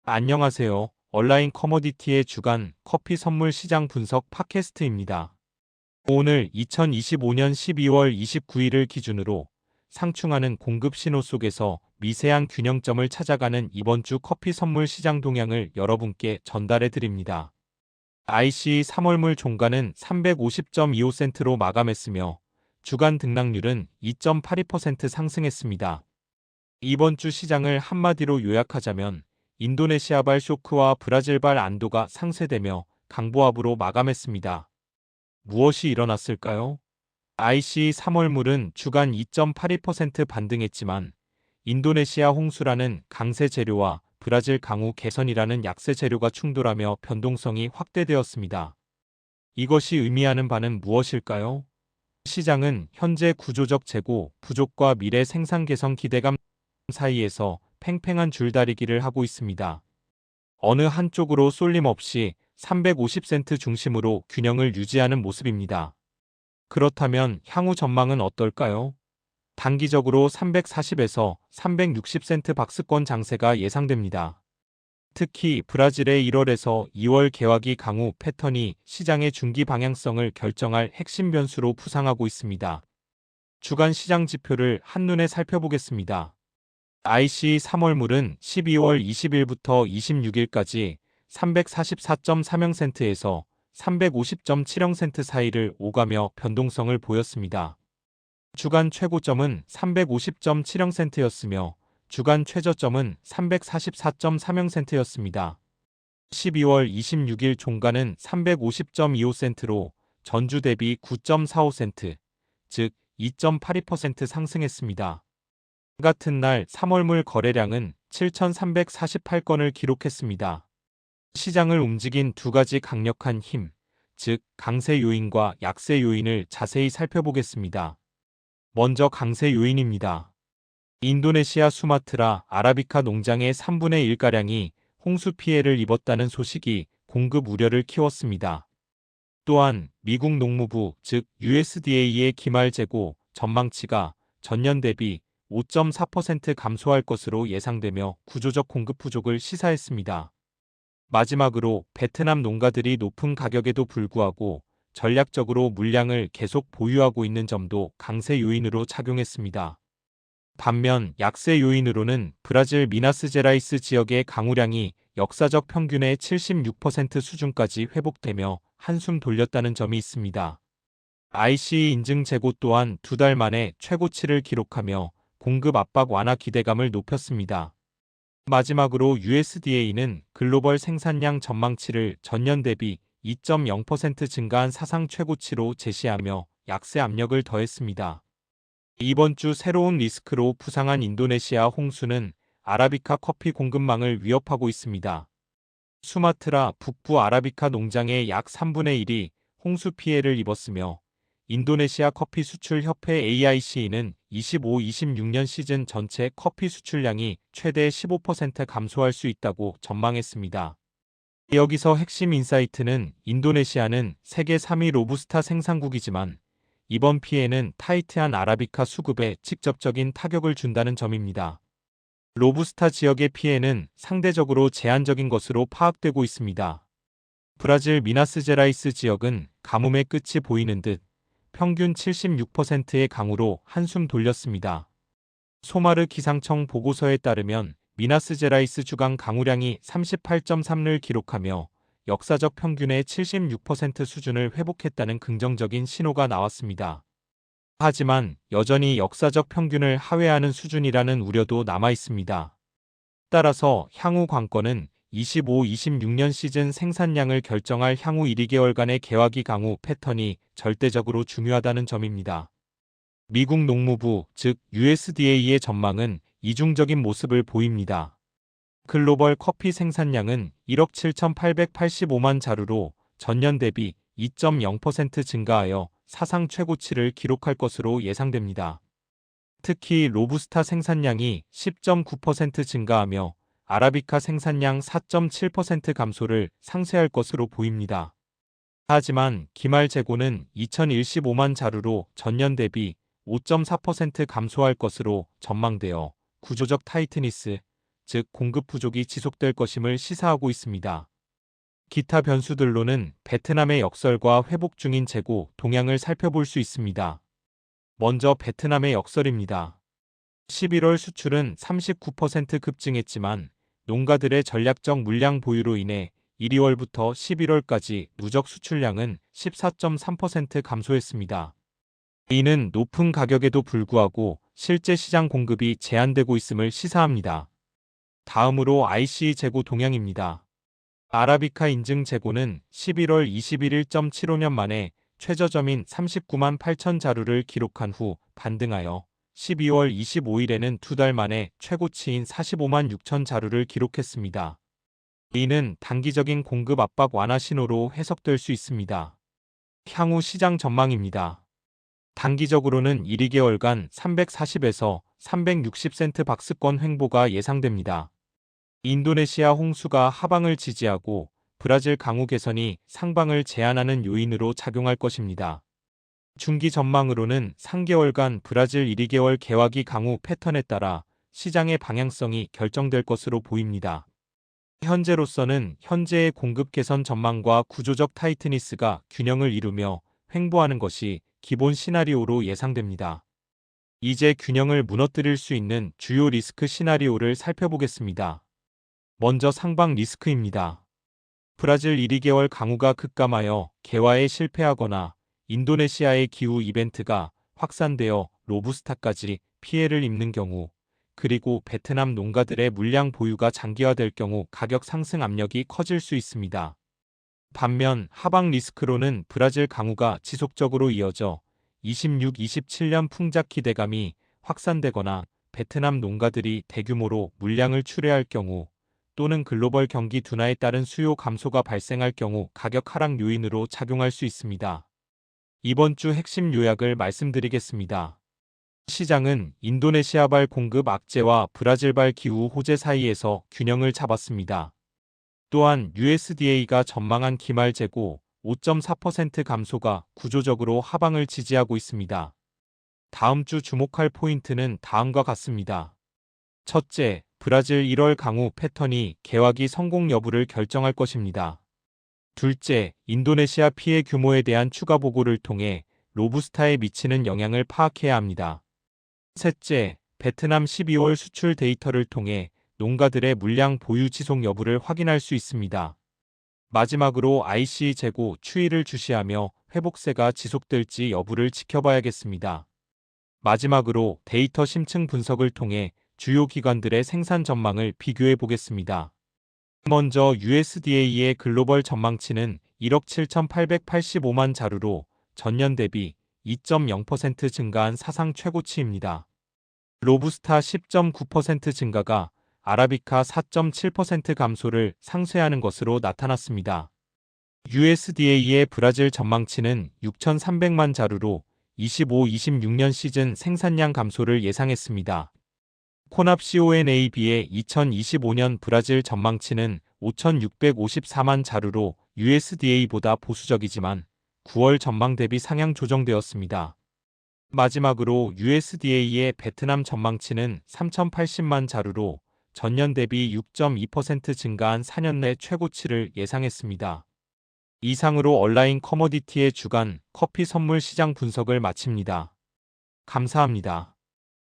안녕하세요. 온라인 커머디티의 주간 커피 선물 시장 분석 팟캐스트입니다. 오늘 2025년 12월 29일을 기준으로 상충하는 공급 신호 속에서 미세한 균형점을 찾아가는 이번 주 커피 선물 시장 동향을 여러분께 전달해 드립니다. ICE 3월물 종가는 350.25센트로 마감했으며 주간 등락률은 2.82% 상승했습니다. 이번 주 시장을 한마디로 요약하자면 인도네시아발 쇼크와 브라질발 안도가 상쇄되며 강보합으로 마감했습니다. 무엇이 일어났을까요? ICE 3월물은 주간 2.82% 반등했지만 인도네시아 홍수라는 강세 재료와 브라질 강우 개선이라는 약세 재료가 충돌하며 변동성이 확대되었습니다. 이것이 의미하는 바는 무엇일까요? 시장은 현재 구조적 재고 부족과 미래 생산 개선 기대감 사이에서 팽팽한 줄다리기를 하고 있습니다. 어느 한쪽으로 쏠림 없이 350센트 중심으로 균형을 유지하는 모습입니다. 그렇다면 향후 전망은 어떨까요? 단기적으로 340에서 360센트 박스권 장세가 예상됩니다. 특히 브라질의 1월에서 2월 개화기 강우 패턴이 시장의 중기 방향성을 결정할 핵심 변수로 부상하고 있습니다. 주간 시장 지표를 한눈에 살펴보겠습니다. ICE 3월물은 12월 20일부터 26일까지 344.30센트에서 350.70센트 사이를 오가며 변동성을 보였습니다. 주간 최고점은 350.70센트였으며 주간 최저점은 344.30센트였습니다. 12월 26일 종가는 350.25센트로 전주 대비 9.45센트, 즉 2.82% 상승했습니다. 같은 날 3월물 거래량은 7,348건을 기록했습니다. 시장을 움직인 두 가지 강력한 힘, 즉 강세 요인과 약세 요인을 자세히 살펴보겠습니다. 먼저 강세 요인입니다. 인도네시아 수마트라 아라비카 농장의 3분의 1가량이 홍수 피해를 입었다는 소식이 공급 우려를 키웠습니다. 또한 미국 농무부 즉 USDA의 기말 재고 전망치가 전년 대비 5.4% 감소할 것으로 예상되며 구조적 공급 부족을 시사했습니다. 마지막으로 베트남 농가들이 높은 가격에도 불구하고 전략적으로 물량을 계속 보유하고 있는 점도 강세 요인으로 작용했습니다. 반면 약세 요인으로는 브라질 미나스제라이스 지역의 강우량이 역사적 평균의 76% 수준까지 회복되며 한숨 돌렸다는 점이 있습니다. ICE 인증 재고 또한 두 달 만에 최고치를 기록하며 공급 압박 완화 기대감을 높였습니다. 마지막으로 USDA는 글로벌 생산량 전망치를 전년 대비 2.0% 증가한 사상 최고치로 제시하며 약세 압력을 더했습니다. 이번 주 새로운 리스크로 부상한 인도네시아 홍수는 아라비카 커피 공급망을 위협하고 있습니다. 수마트라 북부 아라비카 농장의 약 3분의 1이 홍수 피해를 입었으며 인도네시아 커피 수출 협회 AIC는 25-26년 시즌 전체 커피 수출량이 최대 15% 감소할 수 있다고 전망했습니다. 여기서 핵심 인사이트는 인도네시아는 세계 3위 로부스타 생산국이지만 이번 피해는 타이트한 아라비카 수급에 직접적인 타격을 준다는 점입니다. 로부스타 지역의 피해는 상대적으로 제한적인 것으로 파악되고 있습니다. 브라질 미나스제라이스 지역은 가뭄의 끝이 보이는 듯 평균 76%의 강우로 한숨 돌렸습니다. 소마르 기상청 보고서에 따르면 미나스제라이스 주간 강우량이 38.3를 기록하며 역사적 평균의 76% 수준을 회복했다는 긍정적인 신호가 나왔습니다. 하지만 여전히 역사적 평균을 하회하는 수준이라는 우려도 남아 있습니다. 따라서 향후 관건은 25-26년 시즌 생산량을 결정할 향후 1-2개월간의 개화기 강우 패턴이 절대적으로 중요하다는 점입니다. 미국 농무부 즉 USDA의 전망은 이중적인 모습을 보입니다. 글로벌 커피 생산량은 1억 7,885만 자루로 전년 대비 2.0% 증가하여 사상 최고치를 기록할 것으로 예상됩니다. 특히 로부스타 생산량이 10.9% 증가하며 아라비카 생산량 4.7% 감소를 상쇄할 것으로 보입니다. 하지만 기말 재고는 2,015만 자루로 전년 대비 5.4% 감소할 것으로 전망되어 구조적 타이트니스, 즉 공급 부족이 지속될 것임을 시사하고 있습니다. 기타 변수들로는 베트남의 역설과 회복 중인 재고 동향을 살펴볼 수 있습니다. 먼저 베트남의 역설입니다. 11월 수출은 39% 급증했지만 농가들의 전략적 물량 보유로 인해 1, 2월부터 11월까지 누적 수출량은 14.3% 감소했습니다. 이는 높은 가격에도 불구하고 실제 시장 공급이 제한되고 있음을 시사합니다. 다음으로 ICE 재고 동향입니다. 아라비카 인증 재고는 11월 21일 1.75년 만에 최저점인 39만 8천 자루를 기록한 후 반등하여 12월 25일에는 2달 만에 최고치인 45만 6천 자루를 기록했습니다. 이는 단기적인 공급 압박 완화 신호로 해석될 수 있습니다. 향후 시장 전망입니다. 단기적으로는 1, 2개월간 340에서 360센트 박스권 횡보가 예상됩니다. 인도네시아 홍수가 하방을 지지하고 브라질 강우 개선이 상방을 제한하는 요인으로 작용할 것입니다. 중기 전망으로는 3개월간 브라질 1, 2개월 개화기 강우 패턴에 따라 시장의 방향성이 결정될 것으로 보입니다. 현재로서는 현재의 공급 개선 전망과 구조적 타이트니스가 균형을 이루며 횡보하는 것이 기본 시나리오로 예상됩니다. 이제 균형을 무너뜨릴 수 있는 주요 리스크 시나리오를 살펴보겠습니다. 먼저 상방 리스크입니다. 브라질 1, 2개월 강우가 급감하여 개화에 실패하거나 인도네시아의 기후 이벤트가 확산되어 로부스타까지 피해를 입는 경우, 그리고 베트남 농가들의 물량 보유가 장기화될 경우 가격 상승 압력이 커질 수 있습니다. 반면 하방 리스크로는 브라질 강우가 지속적으로 이어져 26, 27년 풍작 기대감이 확산되거나 베트남 농가들이 대규모로 물량을 출하할 경우 또는 글로벌 경기 둔화에 따른 수요 감소가 발생할 경우 가격 하락 요인으로 작용할 수 있습니다. 이번 주 핵심 요약을 말씀드리겠습니다. 시장은 인도네시아발 공급 악재와 브라질발 기후 호재 사이에서 균형을 잡았습니다. 또한 USDA가 전망한 기말 재고 5.4% 감소가 구조적으로 하방을 지지하고 있습니다. 다음 주 주목할 포인트는 다음과 같습니다. 첫째, 브라질 1월 강우 패턴이 개화기 성공 여부를 결정할 것입니다. 둘째, 인도네시아 피해 규모에 대한 추가 보고를 통해 로부스타에 미치는 영향을 파악해야 합니다. 셋째, 베트남 12월 수출 데이터를 통해 농가들의 물량 보유 지속 여부를 확인할 수 있습니다. 마지막으로 ICE 재고 추이를 주시하며 회복세가 지속될지 여부를 지켜봐야겠습니다. 마지막으로 데이터 심층 분석을 통해 주요 기관들의 생산 전망을 비교해 보겠습니다. 먼저 USDA의 글로벌 전망치는 1억 7,885만 자루로 전년 대비 2.0% 증가한 사상 최고치입니다. 로부스타 10.9% 증가가 아라비카 4.7% 감소를 상쇄하는 것으로 나타났습니다. USDA의 브라질 전망치는 6,300만 자루로 25-26년 시즌 생산량 감소를 예상했습니다. 코납 CONAB의 2025년 브라질 전망치는 5,654만 자루로 USDA보다 보수적이지만 9월 전망 대비 상향 조정되었습니다. 마지막으로 USDA의 베트남 전망치는 3,080만 자루로 전년 대비 6.2% 증가한 4년 내 최고치를 예상했습니다. 이상으로 온라인 커머디티의 주간 커피 선물 시장 분석을 마칩니다. 감사합니다.